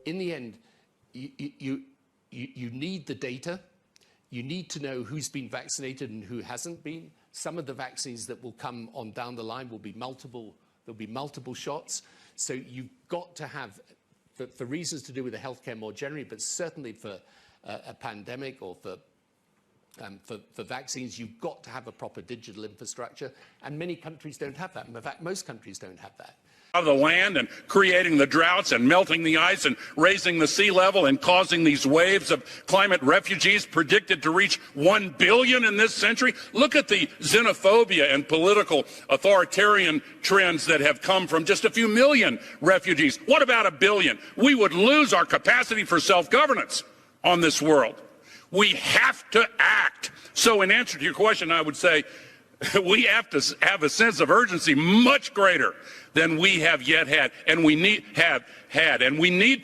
in the end, you need the data. You need to know who's been vaccinated and who hasn't been. Some of the vaccines that will come on down the line will be multiple. There'll be multiple shots. So you've got to have, for reasons to do with the healthcare more generally, but certainly for a pandemic or for vaccines, you've got to have a proper digital infrastructure. And many countries don't have that. In fact, most countries don't have that. Of the land and creating the droughts and melting the ice and raising the sea level and causing these waves of climate refugees predicted to reach 1 billion in this century. Look at the xenophobia and political authoritarian trends that have come from just a few million refugees. What about 1 billion? We would lose our capacity for self-governance on this world. We have to act. So in answer to your question, I would say we have to have a sense of urgency much greater than we have yet had, and we need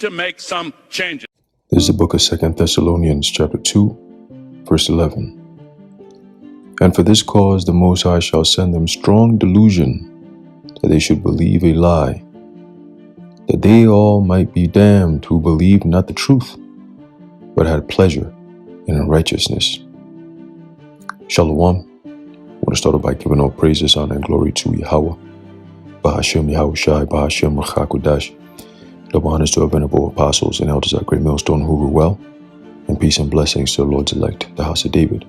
to make some changes. This is the book of 2 Thessalonians chapter 2, verse 11. And for this cause the Most High shall send them strong delusion, that they should believe a lie, that they all might be damned who believed not the truth, but had pleasure in unrighteousness. Shalom. I want to start off by giving all praises, honor, and glory to Yahweh, Bahashem Yahushai, Bahashem Rachakodash. Double honors to our venerable apostles and elders at Great Millstone who rule well, and peace and blessings to the Lord's elect, the house of David.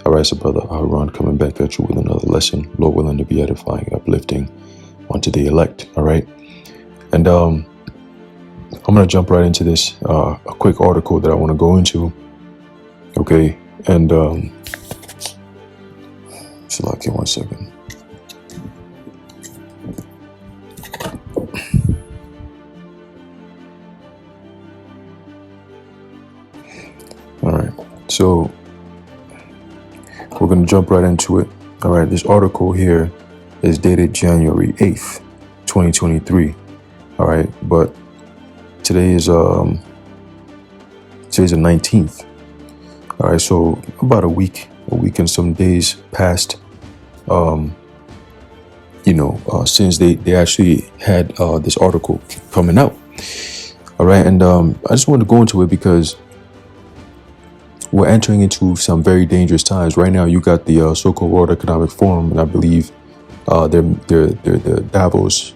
All right, so brother Aharon coming back at you with another lesson, Lord willing to be edifying, uplifting unto the elect. All right, and I'm going to jump right into this, a quick article that I want to go into. Okay, and select it 1 second. All right, so we're going to jump right into it. All right, this article here is dated January 8th, 2023. All right, but today's the 19th. All right, so about a week and some days passed, since they actually had this article coming out. All right, and I just wanted to go into it because we're entering into some very dangerous times right now. You got the so-called World Economic Forum, and I believe the Davos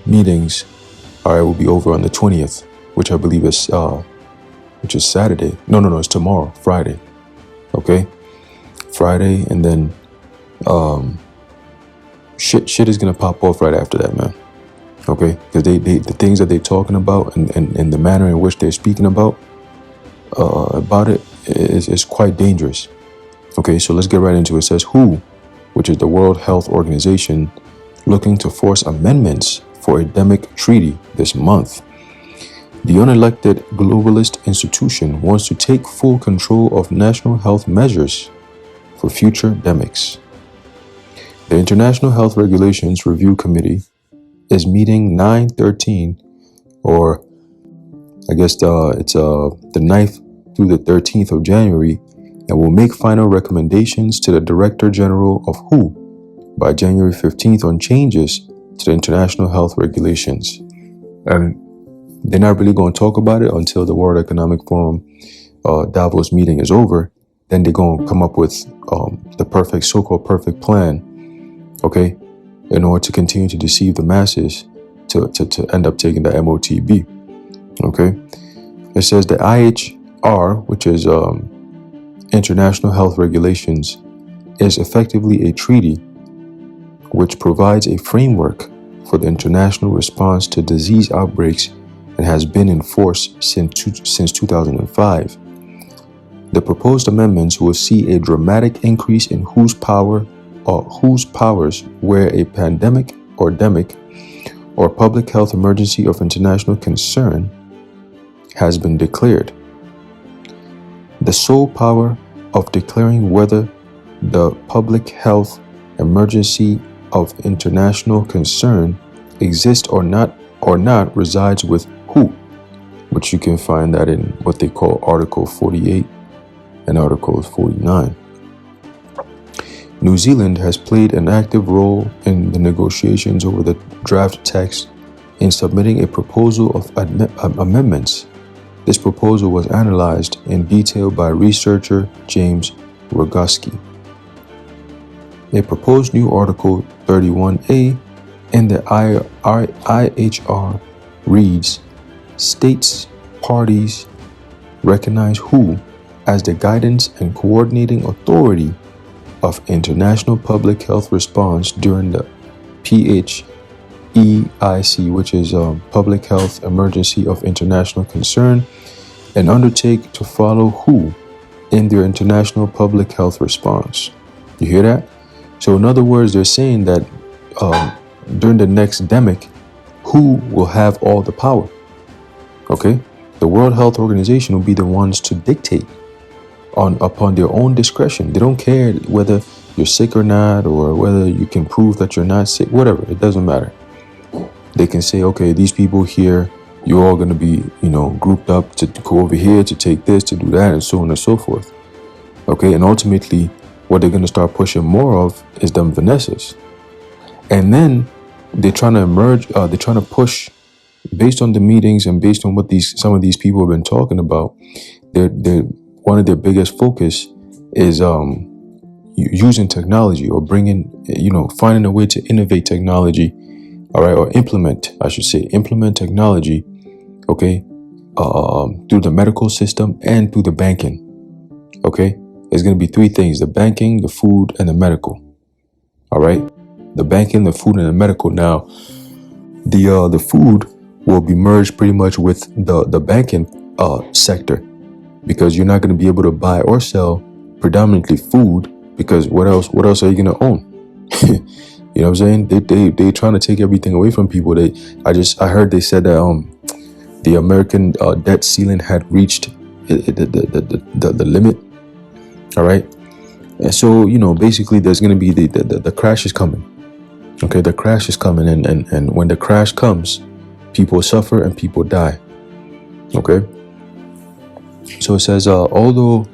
meetings, all right, will be over on the 20th, which I believe is which is Saturday. No, it's tomorrow, Friday. Okay, Friday, and then shit is gonna pop off right after that, man. Okay, because they the things that they're talking about and the manner in which they're speaking about it is quite dangerous. Okay, so let's get right into it. It says WHO, which is the World Health Organization, looking to force amendments for a endemic treaty this month. The unelected globalist institution wants to take full control of national health measures for future endemics. The International Health Regulations Review Committee is meeting 9/13, or I guess it's the 9th through the 13th of January, and will make final recommendations to the Director General of WHO by January 15th on changes to the international health regulations. And they're not really going to talk about it until the World Economic Forum Davos meeting is over. Then they're going to come up with the so-called perfect plan, okay, in order to continue to deceive the masses to end up taking the MOTB, okay. It says the IHR, which is International Health Regulations, is effectively a treaty which provides a framework for the international response to disease outbreaks and has been in force since 2005. The proposed amendments will see a dramatic increase in whose powers where a pandemic or endemic or public health emergency of international concern has been declared. The sole power of declaring whether the public health emergency of international concern exists or not resides with WHO, which you can find that in what they call Article 48 and Article 49. New Zealand has played an active role in the negotiations over the draft text in submitting a proposal of amendments. This proposal was analyzed in detail by researcher James Roguski. A proposed new Article 31A in the IHR reads, states parties recognize WHO as the guidance and coordinating authority of international public health response during the PHEIC, which is Public Health Emergency of International Concern, and undertake to follow WHO in their international public health response. You hear that? So in other words, they're saying that during the next demic, WHO will have all the power. Okay? The World Health Organization will be the ones to dictate upon their own discretion. They don't care whether you're sick or not, or whether you can prove that you're not sick, whatever. It doesn't matter. They can say, okay, these people here, you're all going to be, grouped up to go over here, to take this, to do that, and so on and so forth. Okay, and ultimately, what they're going to start pushing more of is them Vanessas. And then they're trying to push, based on the meetings and based on what some of these people have been talking about, one of their biggest focus is using technology, or finding a way to innovate technology, all right, or implement technology, okay, through the medical system and through the banking. Okay, there's going to be three things: the banking, the food, and the medical. All right, the banking, the food, and the medical. Now, the food will be merged pretty much with the banking sector, because you're not going to be able to buy or sell predominantly food, because what else are you going to own? You know what I'm saying? They trying to take everything away from people. I heard they said that the American debt ceiling had reached the limit. All right, and so basically there's going to be the crash is coming. Okay, the crash is coming, and when the crash comes, people suffer and people die. Okay, so it says although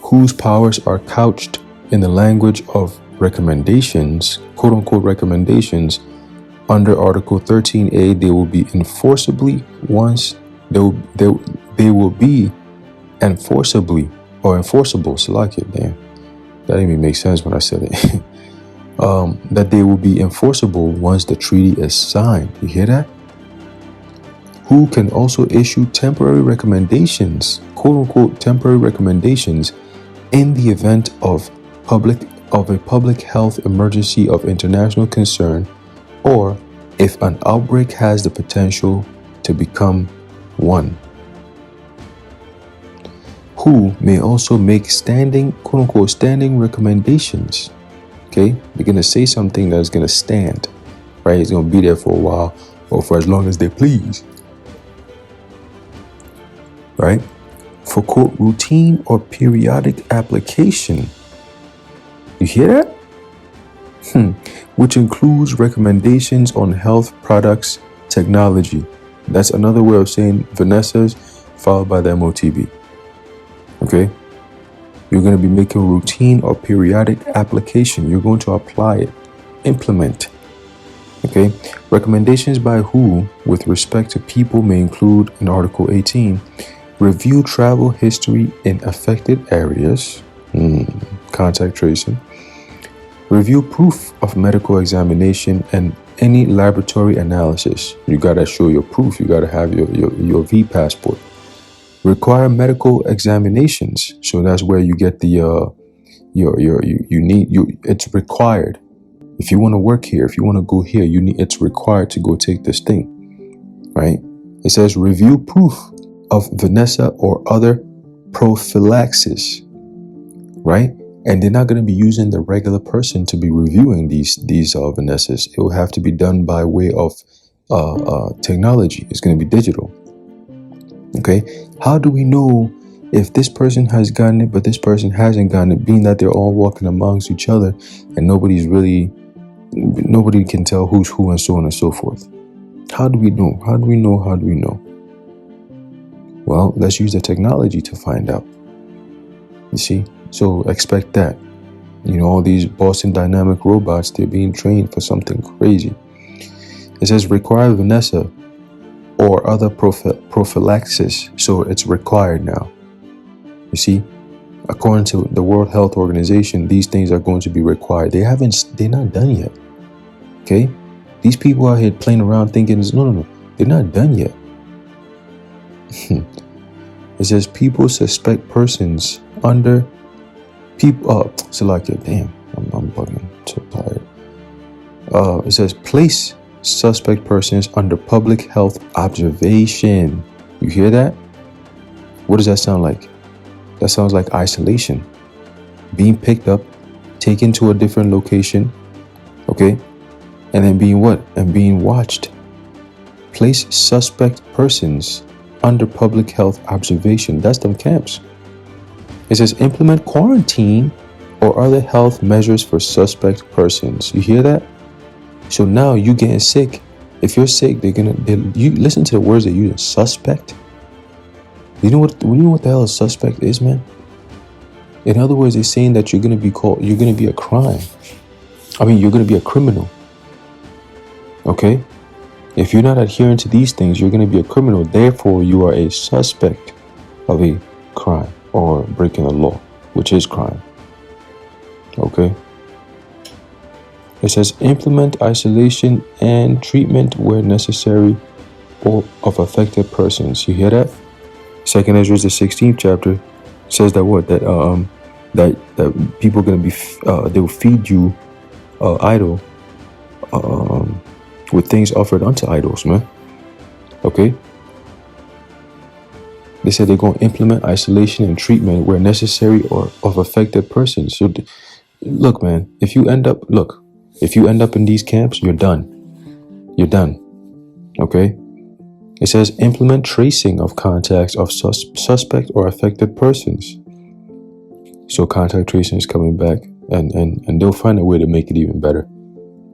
WHO's powers are couched in the language of recommendations, quote unquote recommendations, under Article 13A, they will be enforceably enforceable. Salakia, damn, that didn't even make sense when I said it. That they will be enforceable once the treaty is signed. You hear that? WHO can also issue temporary recommendations, quote unquote temporary recommendations, in the event of a public health emergency of international concern, or if an outbreak has the potential to become one. WHO may also make quote unquote standing recommendations. Okay, they're gonna say something that's gonna stand, right? It's gonna be there for a while, or for as long as they please, right? For quote routine or periodic application. You hear that? Which includes recommendations on health products technology. That's another way of saying Vanessa's followed by the MOTB. Okay? You're going to be making routine or periodic application. You're going to apply it, implement. Okay? Recommendations by WHO with respect to people may include, in Article 18, review travel history in affected areas, contact tracing, review proof of medical examination and any laboratory analysis. You got to show your proof. You got to have your V passport. Require medical examinations. So that's where you get it's required. If you want to work here, if you want to go here, it's required to go take this thing, right? It says review proof of Vanessa or other prophylaxis, right? And they're not going to be using the regular person to be reviewing these Vanessas. It will have to be done by way of technology. It's going to be digital. Okay, how do we know if this person has gotten it but this person hasn't gotten it, being that they're all walking amongst each other and nobody can tell who's who and so on and so forth? How do we know? How do we know? Well, let's use the technology to find out. You see? So expect that. All these Boston Dynamic robots, they're being trained for something crazy. It says require Vanessa or other prophylaxis. So it's required now. You see, according to the World Health Organization, these things are going to be required. They're not done yet. Okay? These people out here playing around thinking, no, they're not done yet. It says people suspect persons under Salakia, damn, I'm bugging, I'm so tired. It says place suspect persons under public health observation. You hear that? What does that sound like? That sounds like isolation. Being picked up, taken to a different location, okay? And then being what? And being watched. Place suspect persons under public health observation. That's them camps. It says implement quarantine or other health measures for suspect persons. You hear that? So now you getting sick. If you're sick, you listen to the words they use. Suspect. You know what the hell a suspect is, man? In other words, they're saying that you're gonna be a crime. You're gonna be a criminal. Okay? If you're not adhering to these things, you're gonna be a criminal. Therefore, you are a suspect of a crime or breaking the law, which is crime. Okay? It says implement isolation and treatment where necessary or of affected persons. You hear that? 2nd Ezra, the 16th chapter, says that what? That people are gonna be they will feed you idol with things offered unto idols, man. Okay? They said they're gonna implement isolation and treatment where necessary or of affected persons. So look, man, if you end up in these camps, you're done. You're done. Okay? It says implement tracing of contacts of suspect or affected persons. So contact tracing is coming back, and they'll find a way to make it even better,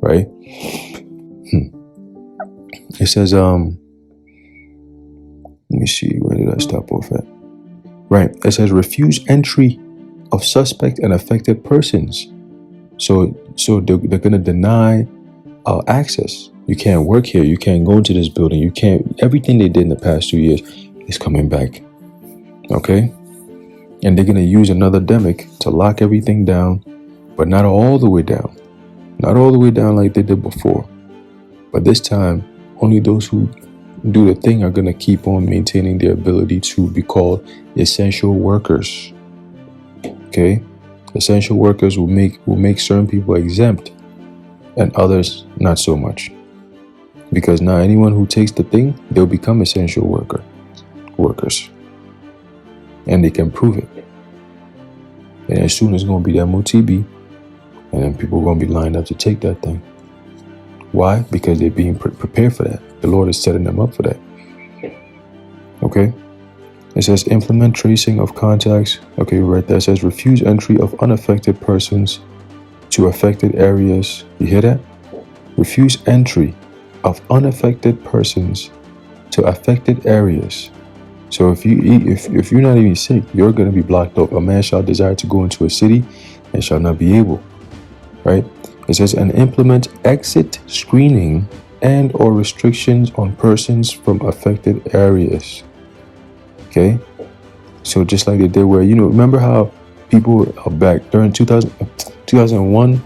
right? It says let me see, where did I stop off at? Right. It says refuse entry of suspect and affected persons. So they're gonna deny access. You can't work here. You can't go into this building. You can't. Everything they did in the past 2 years is coming back. Okay? And they're going to use another demic to lock everything down, but not all the way down. Not all the way down like they did before. But this time, only those who do the thing are going to keep on maintaining their ability to be called essential workers. Okay? Essential workers will make certain people exempt and others not so much. Because now anyone who takes the thing, they'll become essential workers. And they can prove it. And as soon as it's going to be the MOTB, and then people are going to be lined up to take that thing. Why? Because they're being prepared for that. The Lord is setting them up for that. Okay? It says implement tracing of contacts. Okay, right there. It says refuse entry of unaffected persons to affected areas. You hear that? Refuse entry of unaffected persons to affected areas. So if you're not even sick, you're going to be blocked off. A man shall desire to go into a city and shall not be able. Right? It says and implement exit screening and or restrictions on persons from affected areas. Okay? So just like they did where, remember how people are back during 2021,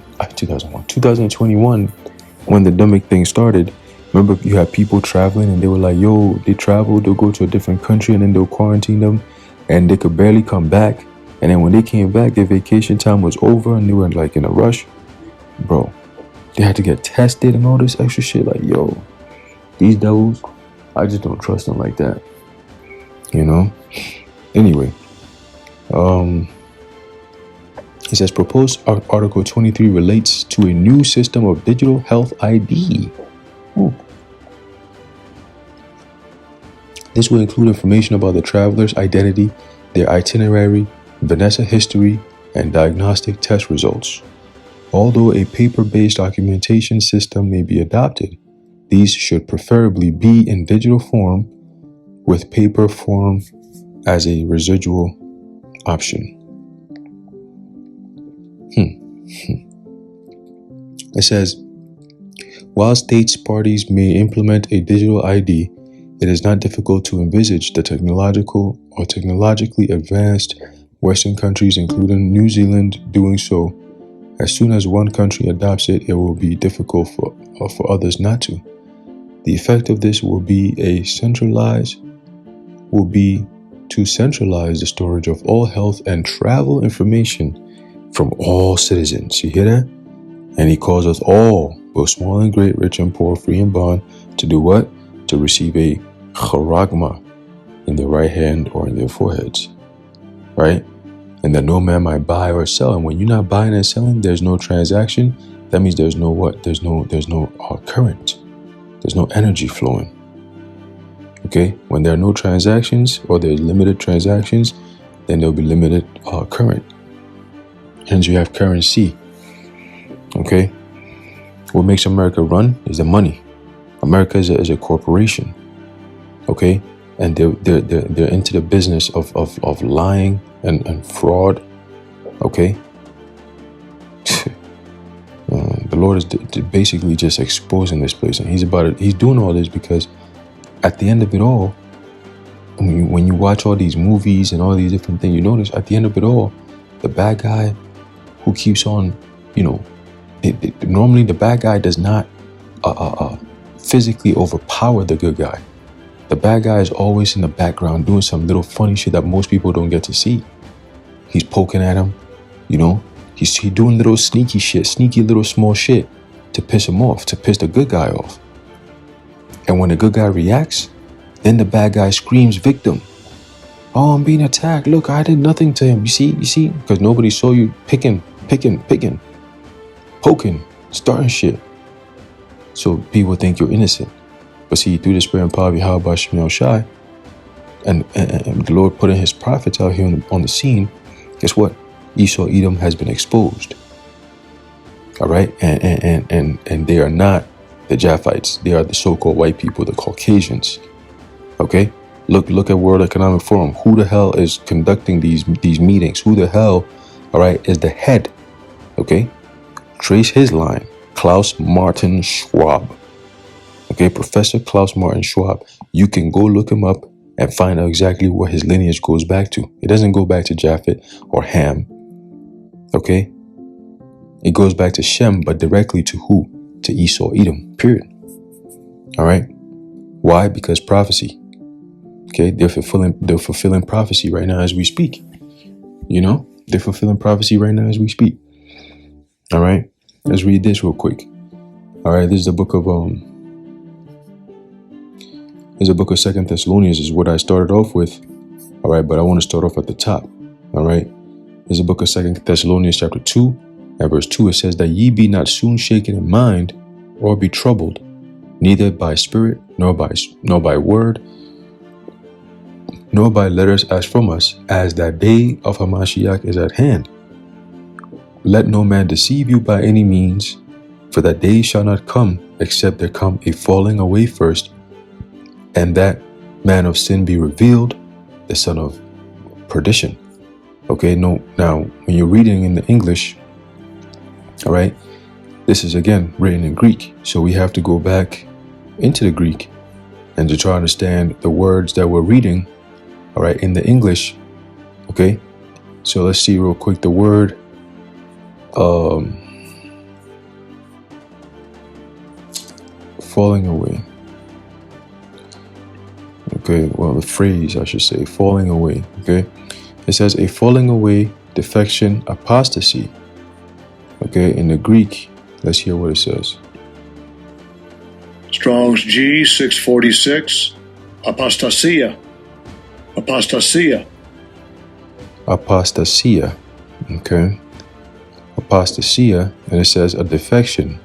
when the demic thing started. Remember, you had people traveling and they were like, they traveled, they'll go to a different country and then they'll quarantine them and they could barely come back. And then when they came back, their vacation time was over and they were like in a rush. Bro, they had to get tested and all this extra shit. Like, these devils, I just don't trust them like that. Anyway, it says proposed Article 23 relates to a new system of digital health ID. Ooh. This will include information about the traveler's identity, their itinerary, Vanessa history, and diagnostic test results. Although a paper-based documentation system may be adopted, these should preferably be in digital form with paper form as a residual option. It says, while states parties may implement a digital ID, It is not difficult to envisage the technological or technologically advanced Western countries, including New Zealand, doing so. As soon as one country adopts it, it will be difficult for others not to. The effect of this will be to centralize the storage of all health and travel information from all citizens. You hear that? And he calls us all, both small and great, rich and poor, free and bond, to do what? To receive a charagma in their right hand or in their foreheads, right? And that no man might buy or sell. And when you're not buying and selling, there's no transaction. That means there's no what? There's no current. There's no energy flowing. Okay? When there are no transactions or there's limited transactions, then there'll be limited current. Hence, you have currency. Okay? What makes America run is the money. America is a corporation. Okay? And they're into the business of lying and fraud. Okay? The Lord is basically just exposing this place, and he's doing all this because at the end of it all, when you watch all these movies and all these different things, you notice at the end of it all, the bad guy who keeps on, normally the bad guy does not physically overpower the good guy. The bad guy is always in the background doing some little funny shit that most people don't get to see. He's poking at him, He's doing little sneaky shit, sneaky little small shit to piss him off, to piss the good guy off. And when the good guy reacts, then the bad guy screams victim. Oh, I'm being attacked. Look, I did nothing to him. You see? Because nobody saw you picking, poking, starting shit. So people think you're innocent. But see, through the spirit and power of Yahweh Shemel Shai, and the Lord putting his prophets out here on the scene, guess what? Esau Edom has been exposed. All right? And they are not the Japhites. They are the so-called white people, the Caucasians. Okay? Look at World Economic Forum. Who the hell is conducting these meetings? Who the hell, all right, is the head? Okay? Trace his line. Klaus Martin Schwab. Okay, Professor Klaus Martin Schwab. You can go look him up and find out exactly what his lineage goes back to. It doesn't go back to Japheth or Ham. Okay? It goes back to Shem, but directly to who? To Esau Edom, period. All right? Why? Because prophecy. Okay? They're fulfilling prophecy right now as we speak. They're fulfilling prophecy right now as we speak. All right? Let's read this real quick. All right, this is the book of 2 Thessalonians is what I started off with. All right, but I want to start off at the top. All right. There's a book of 2 Thessalonians chapter 2 and verse 2. It says that ye be not soon shaken in mind or be troubled, neither by spirit, nor by word, nor by letters as from us, as that day of Hamashiach is at hand. Let no man deceive you by any means, for that day shall not come, except there come a falling away first, and that man of sin be revealed, the son of perdition. Okay, now when you're reading in the English, all right, this is again written in Greek. So we have to go back into the Greek and to try to understand the words that we're reading, all right, in the English. Okay, so let's see real quick the word. Falling away. Okay, well, the phrase I should say, falling away. Okay, it says a falling away, defection, apostasy. Okay, in the Greek, let's hear what it says. Strong's G 646, apostasia. Apostasia. Apostasia. Okay, apostasia, and it says a defection.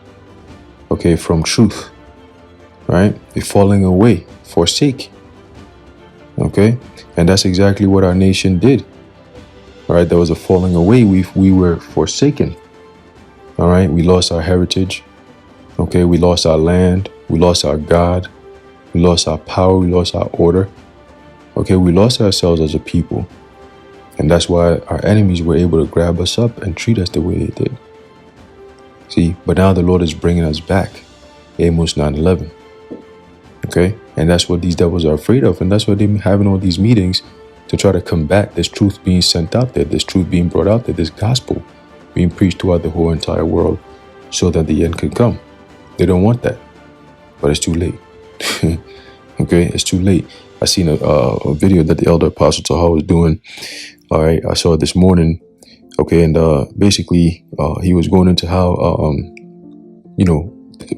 Okay, from truth. Right, a falling away, forsake. Okay, and that's exactly what our nation did. All right, there was a falling away. We were forsaken. All right, we lost our heritage. Okay, we lost our land. We lost our God. We lost our power. We lost our order. Okay, we lost ourselves as a people. And that's why our enemies were able to grab us up and treat us the way they did. See, but now the Lord is bringing us back. Amos 9:11. Okay, and that's what these devils are afraid of, and that's why they're having all these meetings to try to combat this truth being sent out there, this truth being brought out there, this gospel being preached throughout the whole entire world, so that the end can come. They don't want that, but it's too late. Okay, it's too late. I seen a video that the elder apostle Taha was doing. All right, I saw it this morning. Okay, and basically he was going into how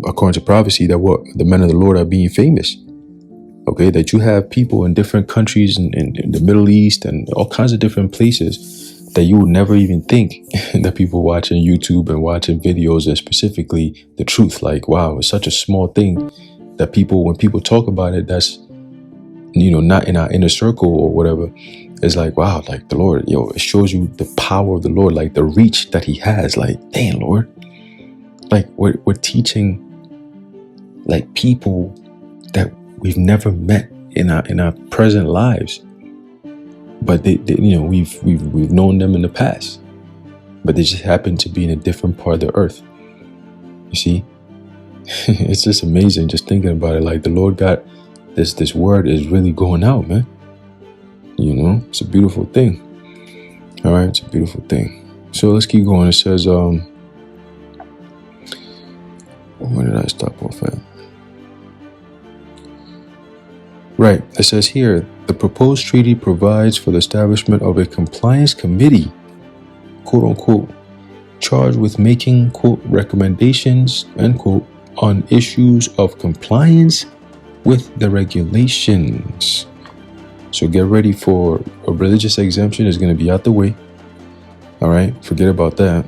according to prophecy, that what the men of the Lord are being famous. Okay, that you have people in different countries in the Middle East and all kinds of different places that you would never even think that people watching YouTube and watching videos, and specifically the truth. Like, wow, it's such a small thing that people, when people talk about it, that's, not in our inner circle or whatever, it's like, wow, like the Lord, it shows you the power of the Lord, like the reach that he has. Like, dang, Lord, like we're teaching like people that we've never met in our present lives, but they we've known them in the past, but they just happen to be in a different part of the earth. You see, it's just amazing just thinking about it. Like, the Lord got this word is really going out, man. It's a beautiful thing. All right, it's a beautiful thing. So let's keep going. It says, where did I stop off at? Right. It says here, the proposed treaty provides for the establishment of a compliance committee, quote unquote, charged with making, quote, recommendations, end quote, on issues of compliance with the regulations. So get ready for a religious exemption is going to be out the way. All right. Forget about that.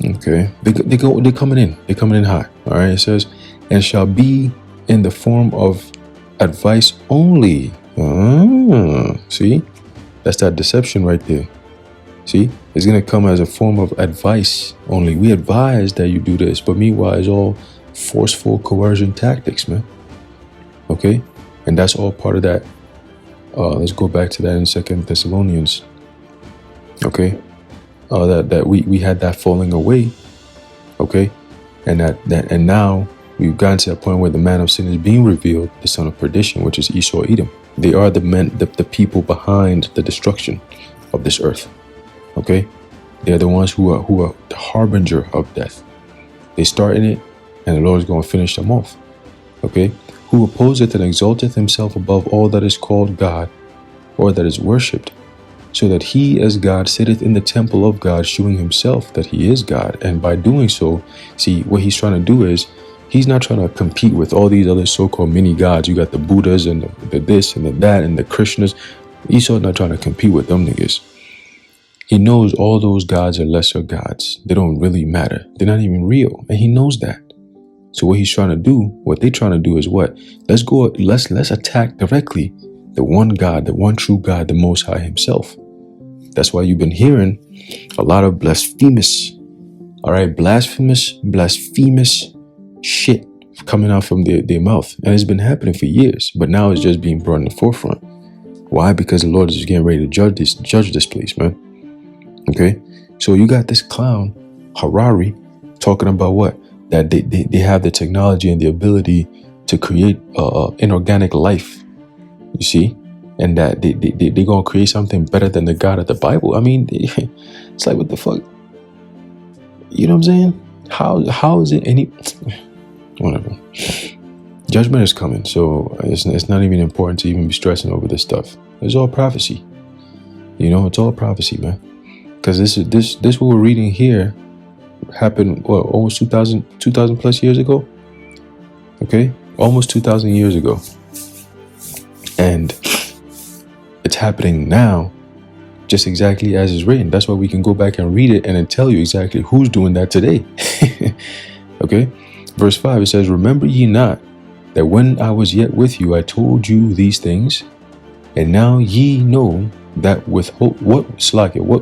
Okay. They're coming in. They're coming in hot. All right. It says, and shall be in the form of advice only. See, that's that deception right there. See, it's going to come as a form of advice only. We advise that you do this, but meanwhile, it's all forceful coercion tactics, man. Okay. And that's all part of that. Let's go back to that in 2 Thessalonians. Okay. That we had that falling away. Okay. And and now we've gotten to that point where the man of sin is being revealed, the son of perdition, which is Esau, Edom. They are the men, the people behind the destruction of this earth. Okay. They're the ones who are the harbinger of death. They start in it, and the Lord is going to finish them off. Okay. Who opposeth and exalteth himself above all that is called God, or that is worshipped, so that he as God sitteth in the temple of God, shewing himself that he is God. And by doing so, see, what he's trying to do is, he's not trying to compete with all these other so-called mini gods. You got the Buddhas and the this and the that and the Krishnas. Esau's not trying to compete with them niggas. He knows all those gods are lesser gods. They don't really matter. They're not even real. And he knows that. So what he's trying to do, what they're trying to do is what? Let's attack directly the one God, the one true God, the Most High himself. That's why you've been hearing a lot of blasphemous, all right, blasphemous shit coming out from their mouth. And it's been happening for years, but now it's just being brought in the forefront. Why? Because the Lord is getting ready to judge this place, man. Okay? So you got this clown, Harari, talking about what? That they have the technology and the ability to create inorganic life, you see? And that they're going to create something better than the God of the Bible. I mean, it's like, what the fuck? You know what I'm saying? How is it any... Whatever. Judgment is coming, so it's not even important to even be stressing over this stuff. It's all prophecy. It's all prophecy, man. Because this what we're reading here happened, what, almost 2,000 plus years ago? Okay? Almost 2,000 years ago. And it's happening now, just exactly as is written. That's why we can go back and read it and then tell you exactly who's doing that today. Okay? Verse 5, it says, remember ye not that when I was yet with you, I told you these things, and now ye know that what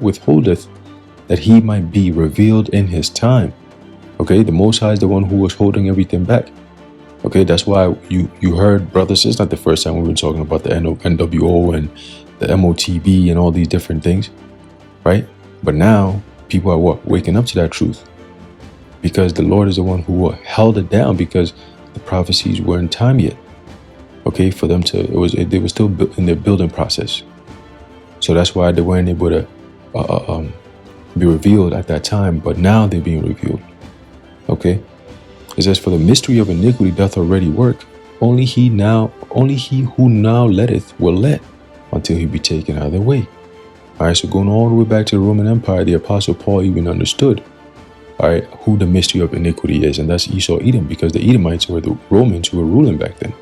withholdeth, that he might be revealed in his time. Okay, the Most High is the one who was holding everything back. Okay, that's why you heard, brothers, it's not the first time we've been talking about the NWO and the MOTB and all these different things, right? But now people are waking up to that truth, because the Lord is the one who held it down, because the prophecies weren't time yet. Okay, for them to, they were still in their building process. So that's why they weren't able to be revealed at that time, but now they're being revealed. Okay, it says, for the mystery of iniquity doth already work. Only he who now letteth will let, until he be taken out of the way. All right, so going all the way back to the Roman Empire, the Apostle Paul even understood, all right, who the mystery of iniquity is, and that's Esau, Edom, because the Edomites were the Romans who were ruling back then.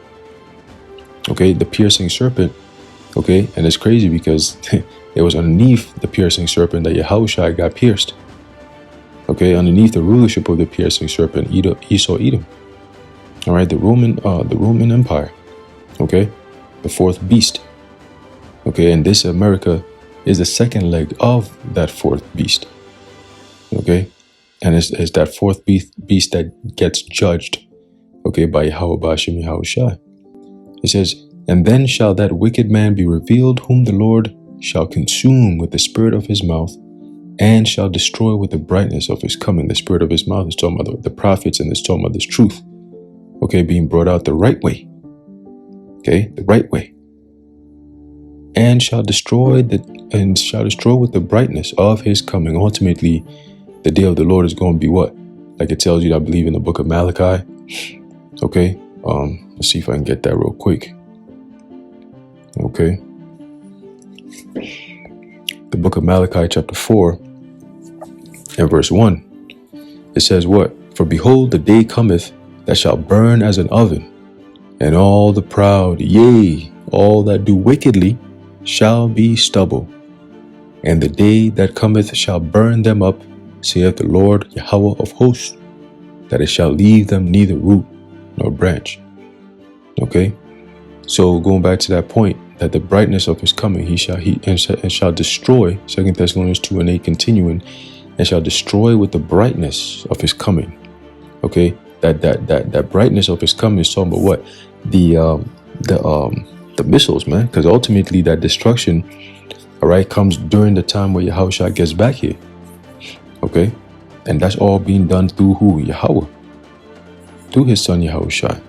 Okay, the piercing serpent. Okay, and it's crazy because it was underneath the piercing serpent that Yahushua got pierced. Okay, underneath the rulership of the piercing serpent, Esau, Edom. All right, the Roman Empire. Okay, the fourth beast. Okay, and this America is the second leg of that fourth beast. Okay, and it's that fourth beast that gets judged. Okay, by Yahweh Bashim Yahushua. It says, and then shall that wicked man be revealed, whom the Lord shall consume with the spirit of his mouth, and shall destroy with the brightness of his coming. The spirit of his mouth is talking about the prophets, and it's talking about this truth. Okay, being brought out the right way. Okay, the right way. And shall destroy with the brightness of his coming. Ultimately, the day of the Lord is going to be what? Like it tells you, I believe, in the book of Malachi. Okay, let's see if I can get that real quick. Okay. The book of Malachi chapter 4 and verse 1. It says what? For behold, the day cometh that shall burn as an oven, and all the proud, yea, all that do wickedly, shall be stubble. And the day that cometh shall burn them up, saith the Lord Yahweh of hosts, that it shall leave them neither root nor branch. Okay? So going back to that point, that the brightness of his coming, he shall destroy, 2 Thessalonians 2:8 continuing, and shall destroy with the brightness of his coming. Okay? That brightness of his coming is talking about what? The missiles, man. Because ultimately that destruction, all right, comes during the time where Yahushua gets back here. Okay? And that's all being done through who? Yahweh. Through his son Yahushua.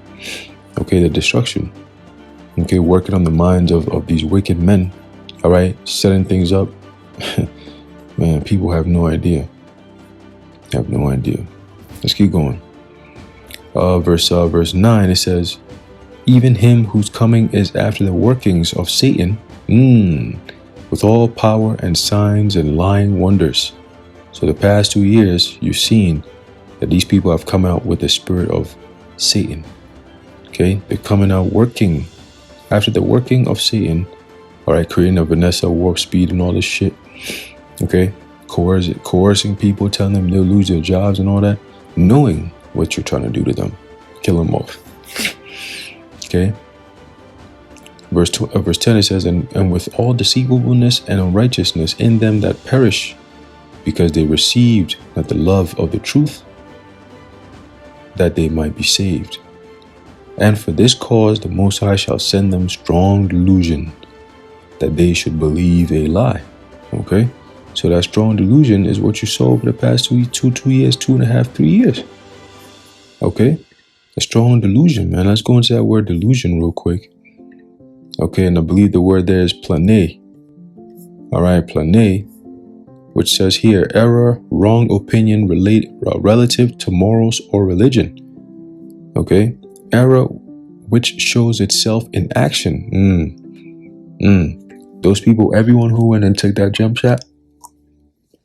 Okay, the destruction. Okay, working on the minds of these wicked men. All right, setting things up. Man, people have no idea. Have no idea. Let's keep going. Verse 9, it says, even him whose coming is after the workings of Satan, with all power and signs and lying wonders. So the past 2 years, you've seen that these people have come out with the spirit of Satan. Okay, they're coming out working after the working of Satan. All right, creating a Vanessa, warp speed, and all this shit. Okay, coercing people, telling them they'll lose their jobs and all that, knowing what you're trying to do to them, kill them off. Okay. Verse 10, it says, and with all deceivableness and unrighteousness in them that perish, because they received not the love of the truth, that they might be saved. And for this cause the Most High shall send them strong delusion, that they should believe a lie. Okay? So that strong delusion is what you saw over the past 2 years, 2.5, 3 years. Okay? A strong delusion, man. Let's go into that word delusion real quick. Okay, and I believe the word there is plane. All right, plane, which says here, error, wrong opinion relative to morals or religion. Okay, error which shows itself in action. Those people, everyone who went and took that jump shot,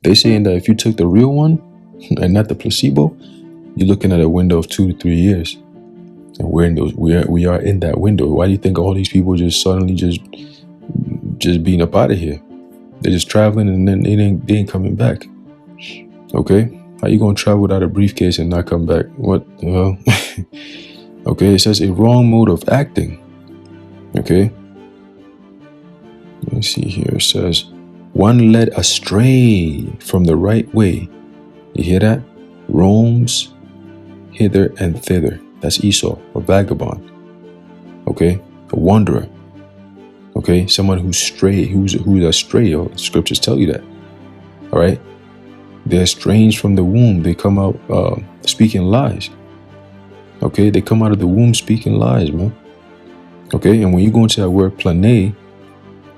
they saying that if you took the real one and not the placebo, you're looking at a window of 2 to 3 years. And we are in that window. Why do you think all these people just suddenly just being up out of here? They're just traveling and then they ain't coming back. Okay? How you gonna travel without a briefcase and not come back? What the hell? Okay, it says a wrong mode of acting. Okay? Let me see here. It says, one led astray from the right way. You hear that? Roams hither and thither. That's Esau, a vagabond. Okay? A wanderer. Okay? Someone who's astray. The scriptures tell you that. All right? They're estranged from the womb. They come out speaking lies. Okay? They come out of the womb speaking lies, man. Okay, and when you go into that word plane,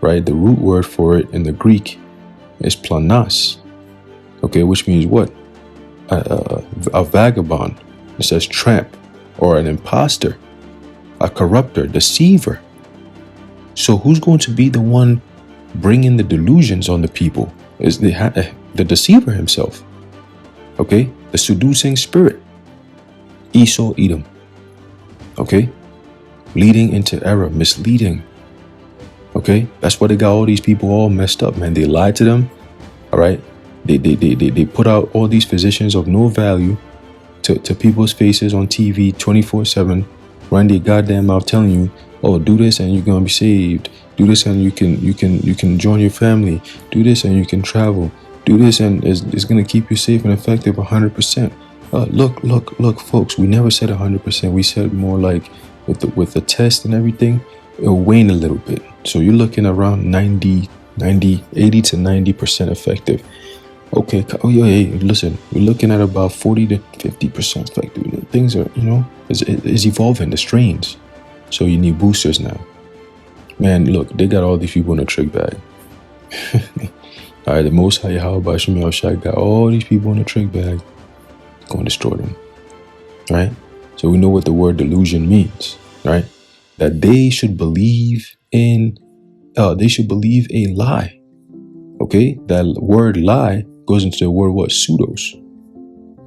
right, the root word for it in the Greek is planos. Okay, which means what? A vagabond. It says tramp, or an imposter, a corrupter, deceiver. So who's going to be the one bringing the delusions on the people? Is the deceiver himself. Okay, the seducing spirit, Esau, Edom. Okay, leading into error, misleading. Okay, that's why they got all these people all messed up, man. They lied to them. All right, they put out all these physicians of no value to people's faces on TV 24/7, running their goddamn mouth telling you, oh, do this and you're gonna be saved. Do this and you can join your family. Do this and you can travel. Do this and it's gonna keep you safe and effective 100%. Look, folks. We never said 100%. We said more like with the test and everything, it'll wane a little bit. So you're looking around 80 to 90% effective. Okay, oh yeah, hey, listen, we're looking at about 40 to 50% effective. Things are, it's evolving, the strains. So you need boosters now. Man, look, they got all these people in a trick bag. All right, the Most High Yahweh Shem Yahushua got all these people in a trick bag. Going to destroy them. Right? So we know what the word delusion means, right? That they should believe a lie. Okay? That word lie goes into the word what? Pseudos.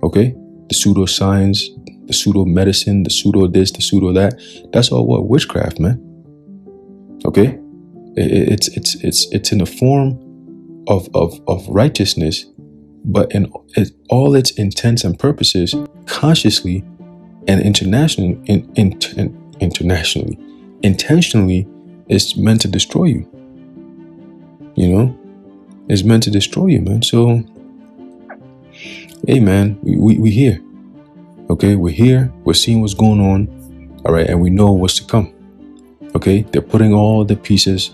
Okay? The pseudoscience, the pseudo medicine, the pseudo this, the pseudo that. That's all what? Witchcraft, man. Okay? It's in the form of righteousness, but in all its intents and purposes, consciously and intentionally, it's meant to destroy you. It's meant to destroy you, man. So, hey, man, we here. Okay, we're here. We're seeing what's going on. All right, and we know what's to come. Okay, they're putting all the pieces,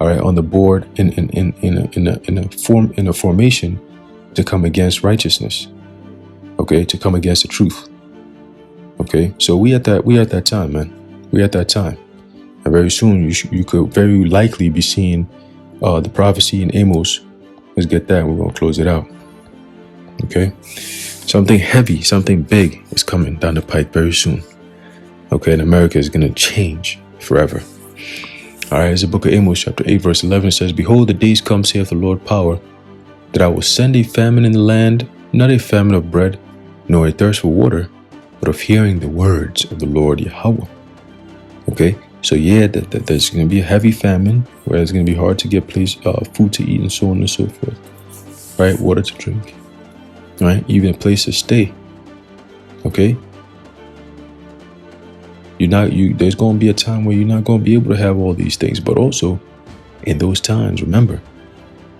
all right, on the board in a formation to come against righteousness. Okay, to come against the truth. Okay, so we at that time, man. We at that time, and very soon you could very likely be seeing the prophecy in Amos. Let's get that. We're gonna close it out. Okay, something heavy, something big is coming down the pike very soon. Okay, and America is gonna change forever. All right, it's the book of Amos, chapter 8, verse 11. It says, "Behold, the days come, saith the Lord power, that I will send a famine in the land, not a famine of bread, nor a thirst for water, but of hearing the words of the Lord Yahweh." Okay, so yeah, there's going to be a heavy famine where it's going to be hard to get food to eat and so on and so forth. Right, water to drink. Right, even a place to stay. Okay. There's going to be a time where you're not going to be able to have all these things, but also in those times, remember,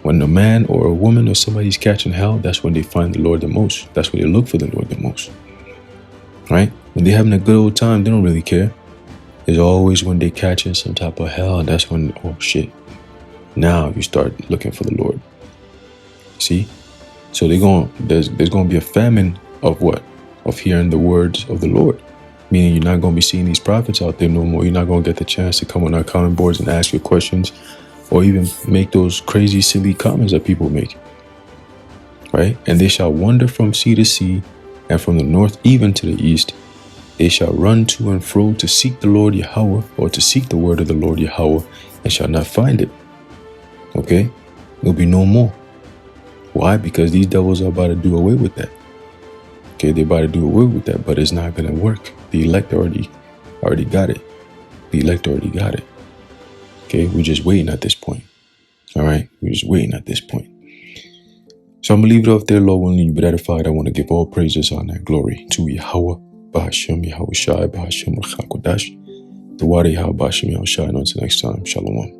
when a man or a woman or somebody's catching hell, that's when they find the Lord the most. That's when they look for the Lord the most. Right? When they're having a good old time, they don't really care. It's always when they're catching some type of hell, and that's when, oh shit, now you start looking for the Lord. See? So there's going to be a famine of what? Of hearing the words of the Lord. Meaning you're not going to be seeing these prophets out there no more. You're not going to get the chance to come on our comment boards and ask your questions or even make those crazy, silly comments that people make. Right? "And they shall wander from sea to sea, and from the north even to the east. They shall run to and fro to seek the Lord Yahweh," or to seek the word of the Lord Yahweh, "and shall not find it." Okay? There'll be no more. Why? Because these devils are about to do away with that. Okay, they're about to do away with that, but it's not going to work. The elect already got it. The elect already got it. Okay, we're just waiting at this point. All right, we're just waiting at this point. So I'm going to leave it off there, Lord, willing you be edified. I want to give all praises, honor, and glory to Yahweh, Bahashem, Yahushai, Bahashem, Rachakodash, the Wadi Yahweh, Bahashem, Yahushai, and until next time, Shalom.